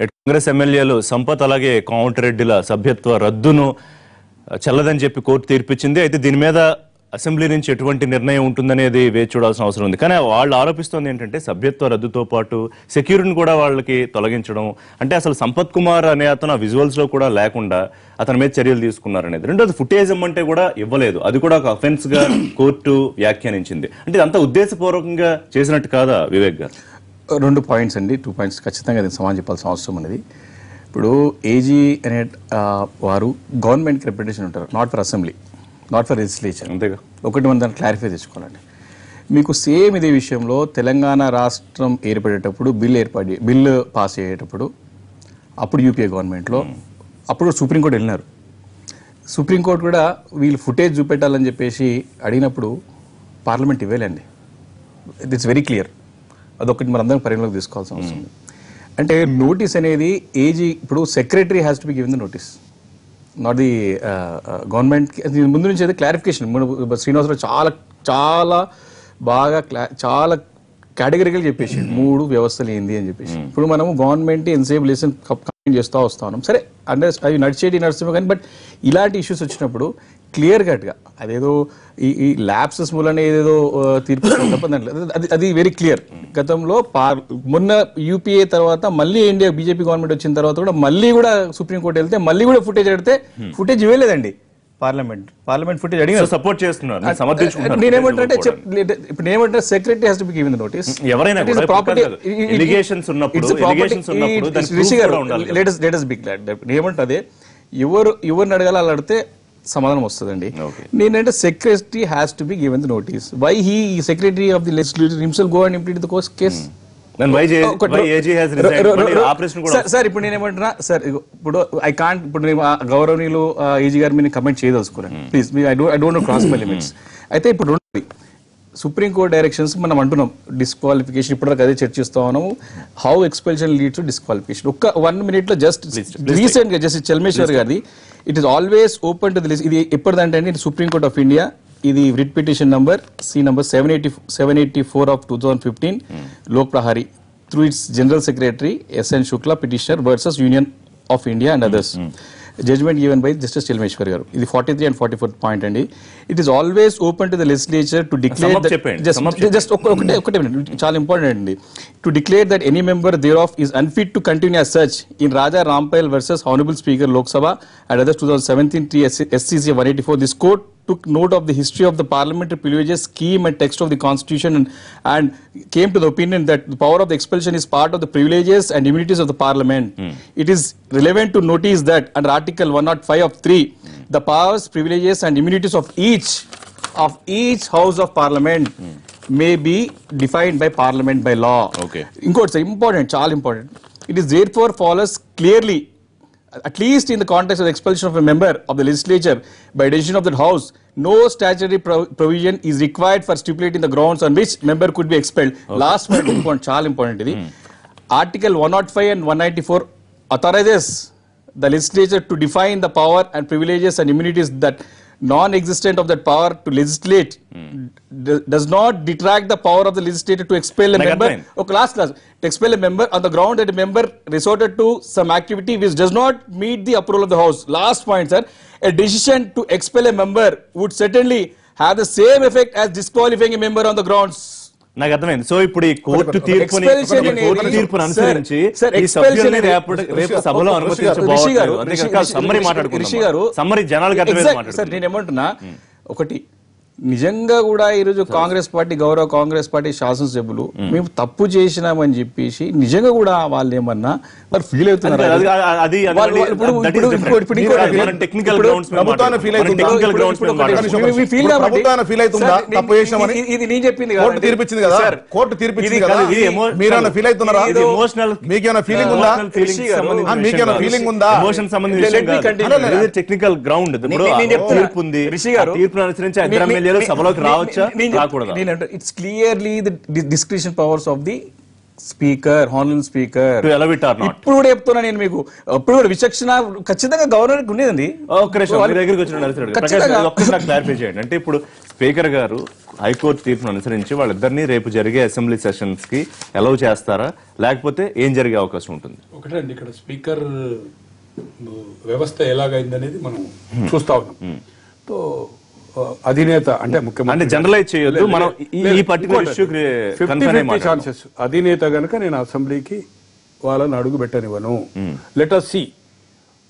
కాంగ్రెస్ ఎమ్మెల్యేలు సంపత్ అలాగే కోమటిరెడ్డిల సభ్యత్వ రద్దును చెల్లదని చెప్పి కోర్టు తీర్పిచ్చింది. అయితే దీని మీద అసెంబ్లీ నుంచి ఎటువంటి నిర్ణయం ఉంటుందనేది వేచి చూడాల్సిన అవసరం ఉంది. కానీ వాళ్ళు ఆరోపిస్తోంది ఏంటంటే సభ్యత్వ రద్దుతో పాటు సెక్యూరిటీని కూడా వాళ్ళకి తొలగించడం, అంటే అసలు సంపత్ కుమార్ అనే అతను ఆ విజువల్స్ లో కూడా లేకుండా అతని మీద చర్యలు తీసుకున్నారనేది. రెండోది ఫుటేజ్ ఇమ్మంటే కూడా ఇవ్వలేదు, అది కూడా ఒక అఫెన్స్ గా కోర్టు వ్యాఖ్యానించింది. అంటే అంత ఉద్దేశపూర్వకంగా చేసినట్టు కాదా వివేక్ గారు? 2 పాయింట్స్ అండి, 2 పాయింట్స్ ఖచ్చితంగా దీనికి సమాధానం చెప్పాల్సిన అవసరం అనేది. ఇప్పుడు ఏజీ అనే వారు గవర్నమెంట్కి రిప్రజెంటేషన్ ఉంటారు, not for assembly, not for legislature. అంతేగా ఒకటి మనం దాన్ని క్లారిఫై తెచ్చుకోవాలండి. మీకు సేమ్ ఇదే విషయంలో తెలంగాణ రాష్ట్రం ఏర్పడేటప్పుడు బిల్లు పాస్ అయ్యేటప్పుడు అప్పుడు యూపీఏ గవర్నమెంట్లో అప్పుడు సుప్రీంకోర్టు వెళ్ళినారు. సుప్రీంకోర్టు కూడా వీళ్ళు ఫుటేజ్ చూపెట్టాలని చెప్పేసి అడిగినప్పుడు పార్లమెంట్ ఇవ్వలేండి. It's very clear. అదొకటి మనందరం పరిగణలోకి తీసుకోవాల్సిన అవసరం ఉంది. అంటే నోటీస్ అనేది ఏజీ, ఇప్పుడు secretary has to be given the notice, not the government. ముందు నుంచి అయితే క్లారిఫికేషన్ శ్రీనివాసరావు చాలా చాలా బాగా చాలా కేటగిరికల్ చెప్పేసి 3 వ్యవస్థలు ఏంది అని చెప్పేసి. ఇప్పుడు మనము గవర్నమెంట్ ఎంతసేపు లెసన్ కంప్లైంట్ చేస్తూ వస్తా ఉన్నాం, సరే అంటే అవి నడిచేమో కానీ, బట్ ఇలాంటి ఇష్యూస్ వచ్చినప్పుడు క్లియర్ కట్గా అదేదో ఈ ల్యాప్సెస్ మూలన ఏదేదో తీర్పు తప్ప అది వెరీ క్లియర్. గతంలో మొన్న యూపీఏ తర్వాత మళ్ళీ ఇండియా బీజేపీ గవర్నమెంట్ వచ్చిన తర్వాత కూడా మళ్ళీ కూడా సుప్రీంకోర్టు వెళ్తే మళ్ళీ కూడా ఫుటేజ్ అడిగితే ఫుటేజ్ ఇవ్వలేదండి. పార్లమెంట్ ఫుటేజ్ అడిగిన సపోర్ట్ చేస్తున్నారు. నేనేమంటే ఇప్పుడు నేనేమంటే secretary has to be given the notice. ఎవరైనా లేటెస్ట్ బిగ్ నేనేమంటే ఎవరిని అడగాలి అలా అడిగితే సమాధానం వస్తుందండి. నేనంటే secretary has to be given the notice. Why he secretary of the legislature himself go and implead the case? Sir ఇప్పుడు నేనేమంటున్నా సార్, ఇప్పుడు ఐ కాంట్, ఇప్పుడు నేను గౌరవనీయులు ఏజీ గారు మీరు కమెంట్ చేయదలుచుకున్నాను please, I don't know cross my limits. అయితే ఇప్పుడు సుప్రీంకోర్టు డైరెక్షన్స్ మనం అంటున్నాం డిస్క్వాలిఫికేషన్, ఇప్పటిదాకా అదే చర్చిస్తా ఉన్నాము. How expulsion leads to disqualification. ఒక్క 1 minute లో జస్ట్ రీసెంట్ గా జస్టిస్ చల్మేశ్వర్ గారిది it is always open to the list. ఇది ఎప్పటిదంటే అండి, సుప్రీంకోర్ట్ ఆఫ్ ఇండియా, ఇది writ petition number C number 784 of 2015, Lok Prahari, through its General Secretary S.N. Shukla, petitioner versus Union of India and others. Judgment given by Justice Chalmeshwar garu. ఇది 43 and 44th point అండి. It is always open to the legislature to declare that just ఒకటే minute, చాలా important అండి, to declare that any member thereof is unfit to continue as such in Raja Rampayal versus Honorable Speaker Lok Sabha and others 2017 SCC 184. This court took note of the history of the parliamentary privileges, scheme and text of the constitution and came to the opinion that the power of the expulsion is part of the privileges and immunities of the parliament. It is relevant to notice that under article 105 of 3, the powers, privileges and immunities of each house of parliament may be defined by parliament by law. Okay. Important, చాలా important. It is therefore follows clearly, at least in the context of the expulsion of a member of the legislature by decision of that house, no statutory provision is required for stipulating the grounds on which member could be expelled. Okay. Last one, చాలా important ఇది. Article 105 and 194 authorizes the legislature to define the power and privileges and immunities that non-existent of that power to legislate does not detract the power of the legislator to expel a member. To expel a member on the ground that a member resorted to some activity which does not meet the approval of the house. Last point, sir. A decision to expel a member would certainly have the same effect as disqualifying a member on the grounds. నాకు అర్థమైంది. So ఇప్పుడు ఈ court తీర్పుని అనుసరించి ఈ సభ్యుల్ని రేపు సభలో అనుమతించబోతున్నారు. సమ్మరీ మాట్లాడుకుంటున్నారు. సమ్మరీ జనాలకు అర్థమైంది. సార్ నేను ఏమంటున్నా, ఒకటి నిజంగా కూడా ఈరోజు కాంగ్రెస్ పార్టీ, గౌరవ కాంగ్రెస్ పార్టీ శాసనసభ్యులు మేము తప్పు చేసినామని చెప్పేసి నిజంగా కూడా వాళ్ళు ఏమన్నా మరి ఫీల్ అవుతున్నారు. ఇది నేను చెప్పింది కోర్టు తీర్పిచ్చింది కదా, మీరేమైనా ఫీల్ అవుతున్నారా? మీకేమైనా ఫీలింగ్ ఉందా? మీకేమైనా ఫీలింగ్ ఉందా? టెక్నికల్ గ్రౌండ్ తీర్పును అనుసరించి సభలోకి రావచ్చా రాకూడదా? It's clearly the discretion powers of the speaker, honourable speaker. ఇప్పుడు కూడా చెప్తున్నా నేను మీకు, ఇప్పుడు కూడా విచక్షణ ఖచ్చితంగా గవర్నర్ ఉండేదండి. దగ్గరికి వచ్చిన క్లారిఫై చేయండి. అంటే ఇప్పుడు స్పీకర్ గారు హైకోర్టు తీర్పును అనుసరించి వాళ్ళిద్దరినీ రేపు జరిగే అసెంబ్లీ సెషన్స్ కి అలౌ చేస్తారా, లేకపోతే ఏం జరిగే అవకాశం ఉంటుంది? ఒకటండి, ఇక్కడ స్పీకర్ వ్యవస్థ ఎలాగైందనేది మనం చూస్తా ఉన్నాం. సో అధినేత అంటే ముఖ్యమంత్రి జనరలైజ్ చేయొద్దు, మనం ఈ పర్టికులర్ ఇష్యూ 50-50 ఛాన్సెస్. అధినేత గనుక నేను అసెంబ్లీకి వాళ్ళని అడుగు పెట్టనివ్వను. Let us see,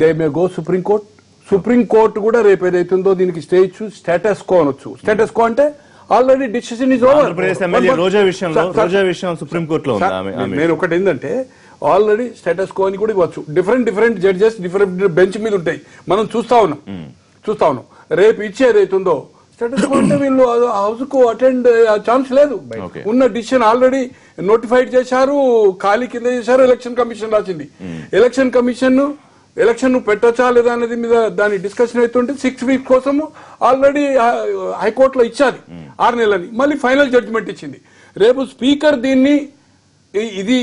they may go supreme court. Supreme court కూడా రేపు ఏదైతుందో దీనికి స్టే ఇచ్చు స్టేటస్ కో అనొచ్చు. స్టేటస్ కో అంటే already decision is over. Supreme కోర్టులో నేను ఒకటి ఏంటంటే ఆల్రెడీ స్టేటస్ కో అని కూడా ఇవ్వచ్చు. డిఫరెంట్ జడ్జెస్ డిఫరెంట్ బెంచ్ మీద ఉంటాయి, మనం చూస్తా ఉన్నాం. రేపు ఇచ్చే ఏదైతుందో స్టేటస్ కో అంటే వీళ్ళు హౌస్ కు అటెండ్ ఛాన్స్ లేదు. ఉన్న డిసిషన్ ఆల్రెడీ నోటిఫైడ్ చేశారు, ఖాళీ కింద చేశారు, ఎలక్షన్ కమిషన్ రాసింది. ఎలక్షన్ పెట్టొచ్చా లేదా అనేది మీద దాని డిస్కషన్ అవుతుంటే 6 weeks కోసము ఆల్రెడీ హైకోర్టులో ఇచ్చాది 6 నెలలని. మళ్ళీ ఫైనల్ జడ్జిమెంట్ ఇచ్చింది. రేపు స్పీకర్ దీన్ని ఇది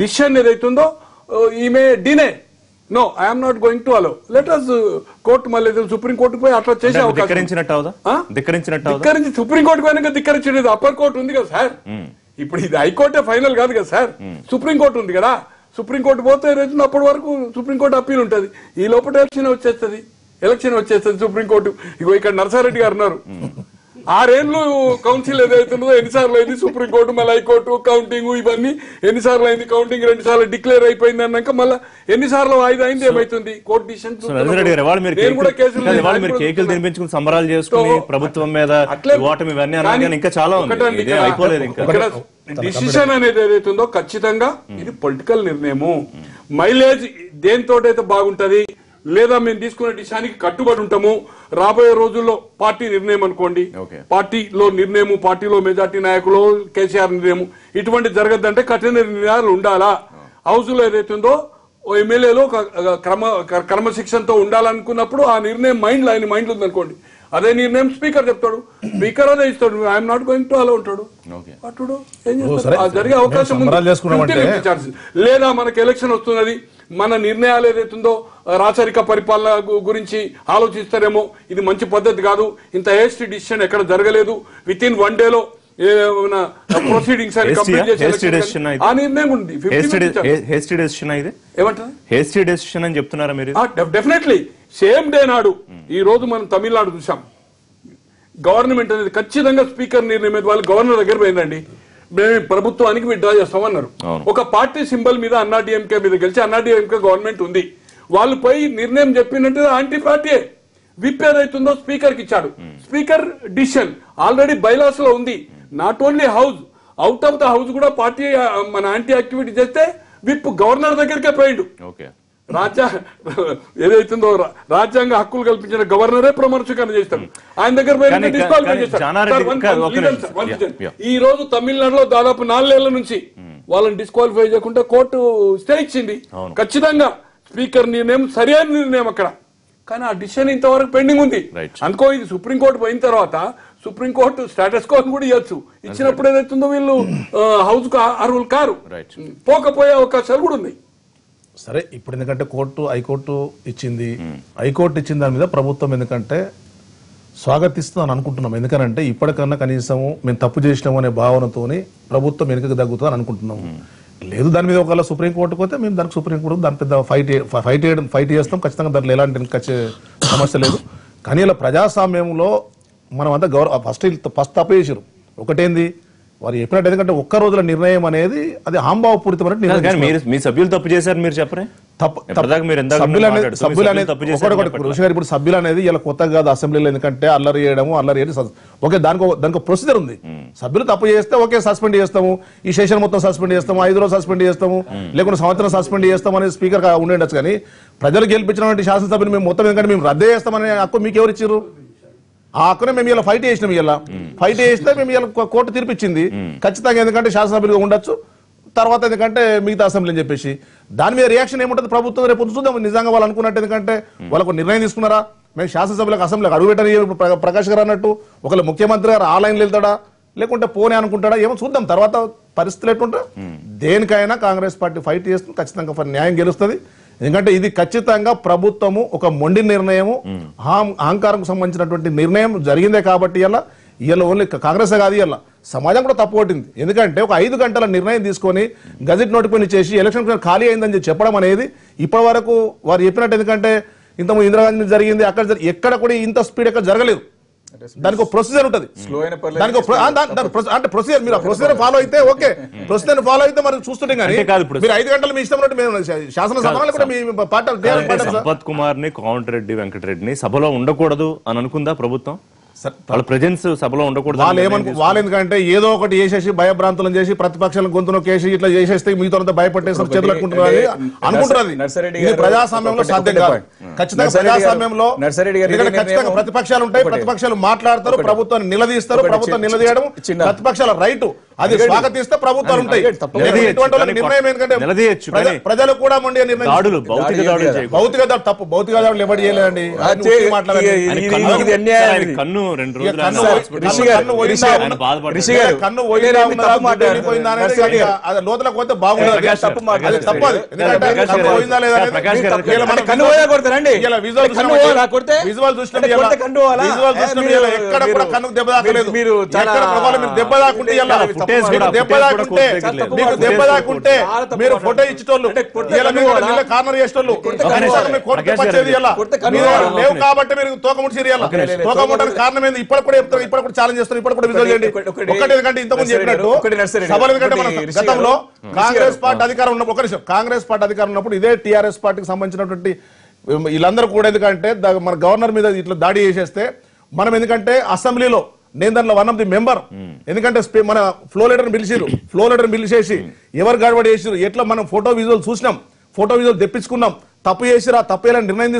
డిసిషన్ ఏదైతుందో ఈమె డినే, no I'm not going to allow, let us court మళ్ళీ సుప్రీం కోర్టుకు పోయి అట్లా చేసే అవకాశం. ధిక్కరించి సుప్రీం కోర్టుకు పోయినాక ధిక్కరించలేదు. అప్పర్ కోర్టు ఉంది కదా సార్, ఇప్పుడు ఇది హైకోర్టే ఫైనల్ కాదు కదా సార్, సుప్రీం కోర్టు ఉంది కదా. సుప్రీం కోర్టు పోతే అప్పటి వరకు సుప్రీం కోర్టు అప్పీల్ ఉంటుంది. ఈ లోపల ఎలక్షన్ వచ్చేస్తుంది సుప్రీం కోర్టు. ఇగో ఇక్కడ నరసారెడ్డి గారు ఉన్నారు, 6 ఏళ్ళు కౌన్సిల్ ఏదైతుందో ఎన్నిసార్లు అయింది సుప్రీం కోర్టు, మళ్ళీ హైకోర్టు కౌంటింగ్ ఇవన్నీ ఎన్నిసార్లు అయింది, కౌంటింగ్ 2 సార్లు డిక్లేర్ అయిపోయింది అన్నాక మళ్ళీ ఎన్నిసార్లు వాయిదా అయింది, ఏమైతుంది కోర్టు డిసిషన్. సంబరాలు చేసుకుని ప్రభుత్వం మీద ఇంకా చాలా డిసిషన్ అనేది ఏదైతుందో ఖచ్చితంగా ఇది పొలిటికల్ నిర్ణయము. మైలేజ్ దేనితోటైతే బాగుంటది లేదా మేము తీసుకునే డిసిషన్కి కట్టుబడి ఉంటాము. రాబోయే రోజుల్లో పార్టీ నిర్ణయం అనుకోండి, పార్టీలో నిర్ణయము, పార్టీలో మెజార్టీ నాయకులు కేసీఆర్ నిర్ణయం ఇటువంటి జరగద్దంటే కఠిన నిర్ణయాలు ఉండాలా. హౌస్ లో ఏదైతుందో ఎమ్మెల్యేలో క్రమశిక్షణతో ఉండాలనుకున్నప్పుడు ఆ నిర్ణయం ఆయన మైండ్ ఉంది అనుకోండి, అదే నిర్ణయం స్పీకర్ చెప్తాడు, స్పీకర్ అదే ఇస్తాడు, ఐఎమ్ నాట్ గోయింగ్ టు అలా ఉంటాడు. అటుడు ఏం చేస్తాడు, జరిగే అవకాశం ఉంది. లేదా మనకి ఎలక్షన్ వస్తున్నది, మన నిర్ణయాలు ఏదైతుందో రాచరిక పరిపాలన గురించి ఆలోచిస్తారేమో, ఇది మంచి పద్ధతి కాదు, ఇంత హేస్ట్ డిసిషన్ ఎక్కడ జరగలేదు, విత్ ఇన్ 1 day ప్రొసీడింగ్స్ ఆ నిర్ణయం ఉంది. డెఫినెట్లీ సేమ్ డే నాడు ఈ రోజు మనం తమిళనాడు చూసాం, గవర్నమెంట్ అనేది ఖచ్చితంగా స్పీకర్ నిర్ణయం మీద వాళ్ళు గవర్నర్ దగ్గర పోయిందండి, మేము ప్రభుత్వానికి విత్డ్రా చేస్తామన్నారు. ఒక పార్టీ సింబల్ మీద అన్నాడీఎంకే మీద గెలిచి అన్నాడీఎంకే గవర్నమెంట్ ఉంది, వాళ్ళు పోయి నిర్ణయం చెప్పినట్టు యాంటీ పార్టీ విప్ ఏదైతుందో స్పీకర్ కి ఇచ్చాడు. స్పీకర్ డిసిషన్ ఆల్రెడీ బైలాస్ లో ఉంది. Not only house, out of the house కూడా పార్టీ మన యాంటీ యాక్టివిటీ చేస్తే విప్ గవర్నర్ దగ్గరికే పోయిండు. ఏదైతుందో రాజ్యాంగ హక్కులు కల్పించిన గవర్నరే ప్రమాణస్వీకారం చేస్తాడు, ఆయన దగ్గర డిస్క్వాలిఫై చేస్తాడు. ఈ రోజు తమిళనాడులో దాదాపు 4 ఏళ్ల నుంచి వాళ్ళని డిస్క్వాలిఫై చేయకుండా కోర్టు స్టే ఇచ్చింది. ఖచ్చితంగా స్పీకర్ నిర్ణయం సరైన నిర్ణయం అక్కడ, కానీ ఆ డిసిషన్ ఇంతవరకు పెండింగ్ ఉంది. అనుకో ఇది సుప్రీంకోర్టు పోయిన తర్వాత సుప్రీంకోర్టు స్టేటస్ కో కూడా ఇవ్వచ్చు, ఇచ్చినప్పుడు ఏదైతుందో వీళ్ళు హౌస్ కు అర్హులు కారు, పోకపోయే అవకాశాలు కూడా ఉన్నాయి. సరే, ఇప్పుడు ఎందుకంటే హైకోర్టు ఇచ్చింది, హైకోర్టు ఇచ్చిన దాని మీద ప్రభుత్వం ఎందుకంటే స్వాగతిస్తుందని అనుకుంటున్నాం. ఎందుకనంటే ఇప్పటికన్నా కనీసం మేము తప్పు చేసినాము అనే భావనతోని ప్రభుత్వం వెనుకకు తగ్గుతుందని అనుకుంటున్నాము. లేదు దాని మీద ఒకవేళ సుప్రీంకోర్టుకు పోతే మేము దానికి సుప్రీంకోర్టు దాని పెద్ద ఫైట్ చేస్తాం ఖచ్చితంగా, దాంట్లో ఎలాంటి సమస్య లేదు. కానీ ఇలా ప్రజాస్వామ్యంలో మనం అంతా ఫస్ట్ తప్పు చేసారు. ఒకటేంది వారు చెప్పినట్టు, ఎందుకంటే ఒక్క రోజుల నిర్ణయం అనేది అది హాంభావపూరితం. మీ సభ్యులు తప్పు చేశారు మీరు చెప్పరే, ఇప్పుడు సభ్యులు అనేది ఇలా కొత్తగా కాదు అసెంబ్లీలో, ఎందుకంటే అల్లరి చేయడం ఓకే, దానికి ప్రొసీజర్ ఉంది. సభ్యులు తప్పు చేస్తే ఓకే సస్పెండ్ చేస్తాము, ఈ సెషన్ మొత్తం సస్పెండ్ చేస్తాము, 5 రోజులు సస్పెండ్ చేస్తాము, లేకుంటే సంవత్సరం సస్పెండ్ చేస్తాం అనేది స్పీకర్ ఉండేచ్చు. కానీ ప్రజలు గెలిపించినటువంటి శాసనసభ్యులు మేము మొత్తం ఎందుకంటే మేము రద్దు చేస్తామని హక్కు మీకు ఎవరు ఇచ్చారు? ఆ హక్కునే మేము ఇలా ఫైట్ చేసినాం. ఫైట్ చేస్తే మేము ఇలా కోర్టు తీర్పిచ్చింది ఖచ్చితంగా, ఎందుకంటే శాసనసభ్యులుగా ఉండొచ్చు, తర్వాత ఎందుకంటే మిగతా అసెంబ్లీ అని చెప్పేసి దాని మీద రియాక్షన్ ఏముంటుంది ప్రభుత్వం రేపు చూద్దాం. నిజంగా వాళ్ళు అనుకున్నట్టు ఎందుకంటే వాళ్ళకు నిర్ణయం తీసుకున్నారా, మేము శాసనసభ్యులకు అసెంబ్లీకి అడుగుపెట్టని ప్రకాష్ గారు అన్నట్టు ఒకవేళ ముఖ్యమంత్రి గారు ఆ లైన్లో వెళ్తాడా లేకుంటే పోనీ అనుకుంటాడా ఏమో చూద్దాం, తర్వాత పరిస్థితులు ఎట్లుంటా. దేనికైనా కాంగ్రెస్ పార్టీ ఫైట్ చేస్తుంది, ఖచ్చితంగా న్యాయం గెలుస్తుంది. ఎందుకంటే ఇది ఖచ్చితంగా ప్రభుత్వము ఒక మొండి నిర్ణయము, అహంకారంకు సంబంధించినటువంటి నిర్ణయం జరిగిందే కాబట్టి ఇలా ఇవాళ ఓన్లీ కాంగ్రెస్ కాదు, ఇవాళ సమాజం కూడా తప్పు పట్టింది. ఎందుకంటే ఒక 5 గంటల నిర్ణయం తీసుకొని గజెట్ నోటిఫికేషన్ చేసి ఎలక్షన్ ఖాళీ అయిందని చెప్పడం అనేది ఇప్పటి వరకు వారు చెప్పినట్టు, ఎందుకంటే ఇంతకుముందు ఇందిరాగాంధీ జరిగింది, అక్కడ ఎక్కడ కూడా ఇంత స్పీడ్ ఎక్కడ జరగలేదు. దానికి ఒక ప్రొసీజర్ ఉంటుంది, దానికి అంటే ప్రొసీజర్, మీరు ప్రొసీజర్ ఫాలో అయితే ఓకే, ప్రొసీజర్ ఫాలో అయితే మనం చూస్తుంటే కానీ మీరు 5 గంటలు మీ ఇష్టం శాసనసభలో కూడా మీ పార్టీ సంపత్ కుమార్ ని, కోమటిరెడ్డి వెంకటరెడ్డిని సభలో ఉండకూడదు అని అనుకుందా ప్రభుత్వం? వాళ్ళ ప్రెజెన్స్ సభలో ఉండకూడదు వాళ్ళు ఎందుకంటే ఏదో ఒకటి చేసేసి భయభ్రాంతులను చేసి ప్రతిపక్షాలను గొంతును కేసి ఇట్లా చేసేస్తే మీతో భయపట్టేసి చేతులనుకుంటున్నారు అనుకుంటున్నది. ఇది ప్రజాస్వామ్యంలో సాధ్యం కాదు. ఖచ్చితంగా ప్రజాస్వామ్యంలో ఖచ్చితంగా ప్రతిపక్షాలు ఉంటాయి, ప్రతిపక్షాలు మాట్లాడతారు, ప్రభుత్వాన్ని నిలదీస్తారు, ప్రభుత్వం నిలదీయడం ప్రతిపక్షాల రైటు, అది స్వాగతిస్తే ప్రభుత్వాలు ఉంటాయి. నిర్ణయం ఏంటంటే ప్రజలు కూడా మొండి నిర్ణయం. భౌతిక దాడు తప్పు, భౌతిక దాడులు ఎవరు చేయలేదండి. కన్ను 2 రోజులు లోతులకు పోతే బాగుండదు, తప్పదు. విజువల్ చూసిన ఎక్కడ కూడా కన్నుకు దెబ్బ తాకలేదు. దెబ్బ తాకుంటే దెబ్బ తాకుంటే మీరు ఫోటో ఇచ్చేటోళ్ళు, కార్నర్ చేసేటోళ్ళు లేవు కాబట్టి మీరు తోకముడిసిరి. తోకముట్టడానికి కారణం ఏంది? ఇప్పుడు కూడా చెప్తారు, ఇప్పుడు కూడా ఛాలెంజ్ చేస్తారు, ఇప్పుడు కూడా విజువల్ చేయండి. ఒకటి ఎందుకంటే ఇంతకుముందు చెప్పినట్టు సభలు, ఎందుకంటే మన గతంలో కాంగ్రెస్ పార్టీ అధికారం ఉన్నప్పుడు, ఒక నిమిషం, కాంగ్రెస్ పార్టీ అధికారం ఉన్నప్పుడు ఇదే టీఆర్ఎస్ పార్టీకి సంబంధించినటువంటి వీళ్ళందరూ కూడా ఎందుకంటే మన గవర్నర్ మీద ఇట్లా దాడి చేసేస్తే మనం ఎందుకంటే అసెంబ్లీలో నేను దాంట్లో వన్ ఆఫ్ ది మెంబర్, ఎందుకంటే మన ఫ్లో లీడర్ పిలిచేసి ఎవరు గడబడి చేసిరు, ఎట్లా మనం ఫోటో విజువల్ చూసినాం, ఫోటో విజువల్ తెప్పించుకున్నాం, తప్పు చేసిరా, తప్పు చేయాలని నిర్ణయం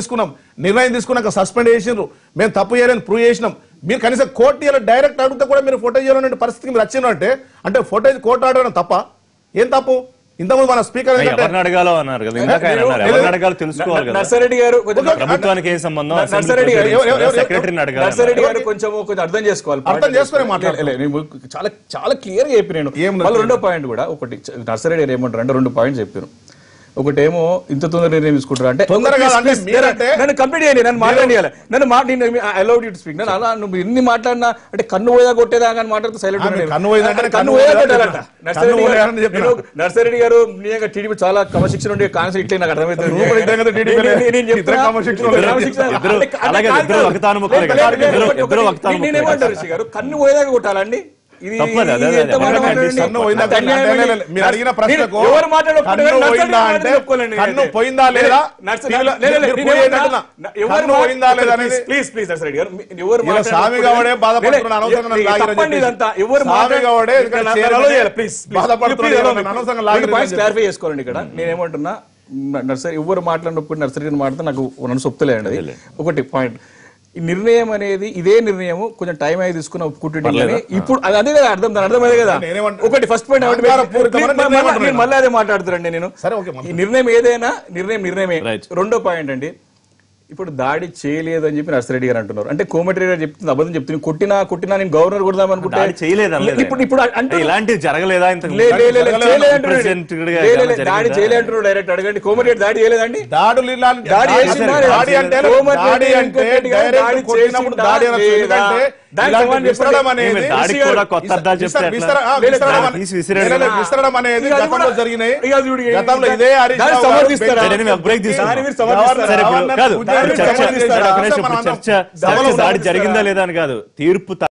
తీసుకున్నాక సస్పెండ్ చేసినారు, మేము తప్పు చేయాలని ప్రూవ్ చేసినాం. మీరు కనీసం కోర్టు చేయాలని డైరెక్ట్ అడిగితే కూడా మీరు ఫోటో చేయాలనే పరిస్థితికి మీరు వచ్చిన అంటే ఫోటో కోర్టు ఆడడం తప్ప? ఏం తప్పు? ఇంతకుముందు మన స్పీకర్ నర్సారెడ్డి గారు కొంచెం అర్థం చేసుకోవాలి, అర్థం చేసుకునే మాట్లాడలేదు. చాలా చాలా క్లియర్ గా చెప్పినాను. రెండో పాయింట్ కూడా ఒకటి నర్సారెడ్డి గారు ఏమంటారు అంటే 2 పాయింట్స్ చెప్పారు. ఒకటేమో ఇంత తొందర నిర్ణయం తీసుకుంటారు అంటే నన్ను కంప్లీట్ చేయండి, నన్ను మాట్లాడియాలి, నన్ను అలౌడ్ యూ టు స్పీక్. నన్ను అలా నువ్వు ఎన్ని మాట్లాడినా అంటే కన్ను పోయా కొట్టేదా కానీ మాట్లాడుతూ సైలెంట్ కన్ను పోయా కొట్టాలంట. నర్సారెడ్డి గారు నిజంగా టీడీపీ చాలా క్రమశిక్షణ ఉండే కాన్సెప్ట్ ఇట్లే నాకు అర్థమవుతుంది. నేనేమంటారు ఋషి గారు, కన్ను పోయేదాకా కొట్టాలండి? అడిగిన ప్రశ్నకు కన్ను పోయిందా లేదా, స్వామి గౌడే బాధపడుతున్నాడు, క్లారిఫై చేసుకోవాలండి. ఇక్కడ నేనేమంటున్నా, నర్సరీ ఎవరు మాట్లాడినప్పుడు నర్సరీ మాట్లాడితే నాకు నన్ను సొప్తలేండి. ఒకటి పాయింట్, ఈ నిర్ణయం అనేది ఇదే నిర్ణయం కొంచెం టైం అయి తీసుకున్న ఒప్పుకుంటుండే ఇప్పుడు అదే కదా అర్థమైందే కదా. ఒకటి ఫస్ట్ పాయింట్ మళ్ళీ అదే మాట్లాడుతారండి నేను. ఈ నిర్ణయం ఏదైనా నిర్ణయమే. రెండో పాయింట్ అండి, ఇప్పుడు దాడి చేయలేదు అని చెప్పి నర్సిరెడ్డి గారు అంటున్నారు. అంటే కోమటిరెడ్డి గారు చెప్తుంది అబద్ధం చెప్తుంది. కొట్టినా నేను గవర్నర్ కొడదాం అనుకుంటే ఇప్పుడు అంటే ఇలాంటివి జరగలేదా? దాడి చేయలేదంటున్నారు. డైరెక్ట్ అడగండి, కోమటిరెడ్డి దాడి చేయలేదండి. విసరడం అనేది గతంలో జరిగినాయి. గతంలో ఇదే చర్చ దాడి జరిగిందా లేదా అని కాదు, తీర్పు